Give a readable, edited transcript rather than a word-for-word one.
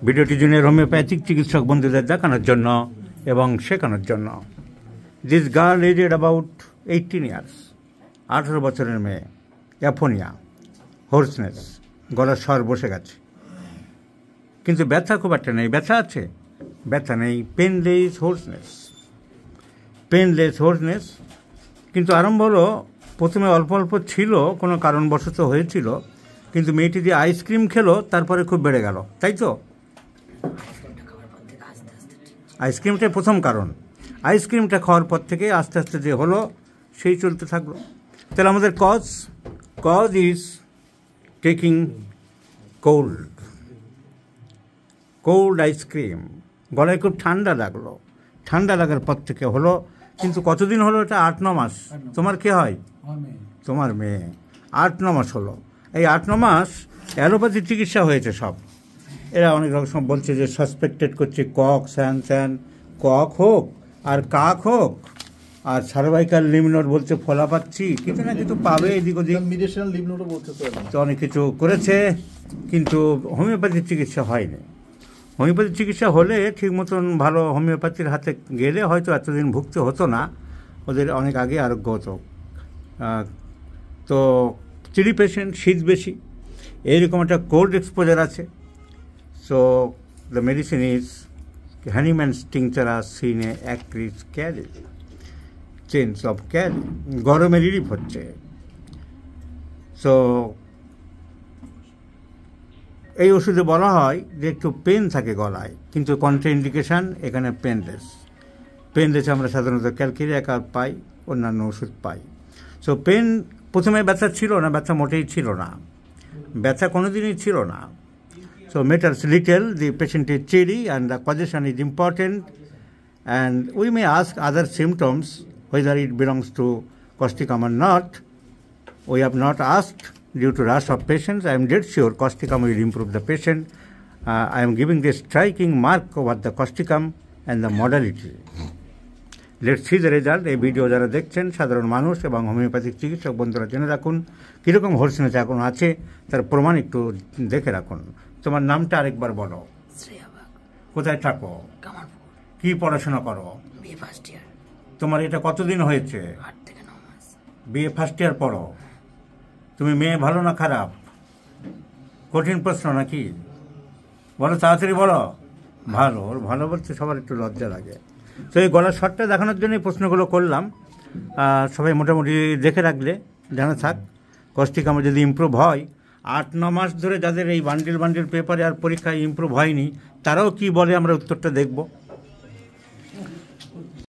ভিডিওটি junior homeopathic চিকিৎসক বন্ধুদের দেখানোর জন্য এবং শেখানোর জন্য। This girl aged about 18 years, 18 বছরের মেয়ে, অ্যাফোনিয়া, হোর্সনেস, গলার স্বর বসে গেছে, কিন্তু ব্যথা খুব একটা নেই। ব্যথা আছে, ব্যথা নেই। Painless hoarseness, painless hoarseness. কিন্তু আরম্ভ হলো, প্রথমে অল্প অল্প ছিল, কোনো কারণবশত হয়েছিল, কিন্তু মেয়েটি যে আইসক্রিম খেলো তারপরে খুব বেড়ে গেল, তাই তো? আইসক্রিমটাই প্রথম কারণ। আইসক্রিমটা খাওয়ার পর থেকে আস্তে আস্তে যে হলো সেই চলতে থাকলো। তাহলে আমাদের cause is taking cold ice cream. গলায় খুব ঠান্ডা লাগলো, ঠান্ডা লাগার পর থেকে হলো। কিন্তু কতদিন হলো? এটা 8-9 মাস। তোমার কে হয়? তোমার মেয়ে। 8-9 মাস হলো। এই 8-9 মাস অ্যালোপ্যাথির চিকিৎসা হয়েছে সব। এরা অনেক রকম বলছে যে সাসপেক্টেড করছে, কক স্যান কক হোক আর কাক হোক, আর সার্ভাইকাল লিমনোড বলছে ফলা পাচ্ছি, কিছু না কিছু পাবে এদিক ওদিক, তো অনেক কিছু করেছে, কিন্তু হোমিওপ্যাথির চিকিৎসা হয়নি। হোমিওপ্যাথির চিকিৎসা হলে ঠিক মতন ভালো হোমিওপ্যাথির হাতে গেলে হয়তো এতদিন ভুগতে হতো না, ওদের অনেক আগে আরোগ্য হতো। তো চিলি পেশেন্ট, শীত বেশি, এইরকম একটা কোল্ড এক্সপোজার আছে। So the medicine is Hahnemann's tincture আর সিন এ অ্যাক্রিজ ক্যারি, চেঞ্জ অফ ক্যারি, গরমে রিলিফ হচ্ছে। সো এই ওষুধে বলা হয় যে একটু পেন থাকে গলায়, কিন্তু কন্ট্রাইন্ডিকেশান এখানে পেনলেস আমরা সাধারণত ক্যালকিরিয়া পাই, অন্যান্য ওষুধ পাই। সো পেন, প্রথমে ব্যথা ছিল না, ব্যথা মোটেই ছিল না, ব্যথা কোনোদিনই ছিল না। So matters little, the patient is cheery and the causation is important, and we may ask other symptoms whether it belongs to causticum or not. We have not asked due to rush of patients. I am dead sure causticum will improve the patient. I am giving the striking mark over the causticum and the modality. Let's see the result. এই video যারা দেখছেন সাধারণ মানুষ এবং homeopathic চিকিৎসক বন্ধুরা জেনে রাখুন কীরকম হোর্সনেস এখন আছে, তার প্রমাণ একটু দেখে রাখুন। তোমার নামটা আরেকবার বলো। কোথায় থাকো? কি পড়াশোনা করো? তোমার এটা কতদিন হয়েছে? বিএ ফার্স্ট ইয়ার পড়ো। তুমি মেয়ে ভালো না খারাপ? কঠিন প্রশ্ন নাকি? বলো, তাড়াতাড়ি বলো। ভালো। ওর ভালো বলতে সবার একটু লজ্জা লাগে। তো এই গলার শটটা দেখানোর জন্য এই প্রশ্নগুলো করলাম। সবাই মোটামুটি দেখে রাখলে জানা থাক, কস্টিকাম যদি ইমপ্রুভ হয়, 8-9 মাস ধরে যাদের এই বান্ডিল পেপারে আর পরীক্ষায় ইমপ্রুভ হয়নি, তারাও কি বলে আমরা উত্তরটা দেখব।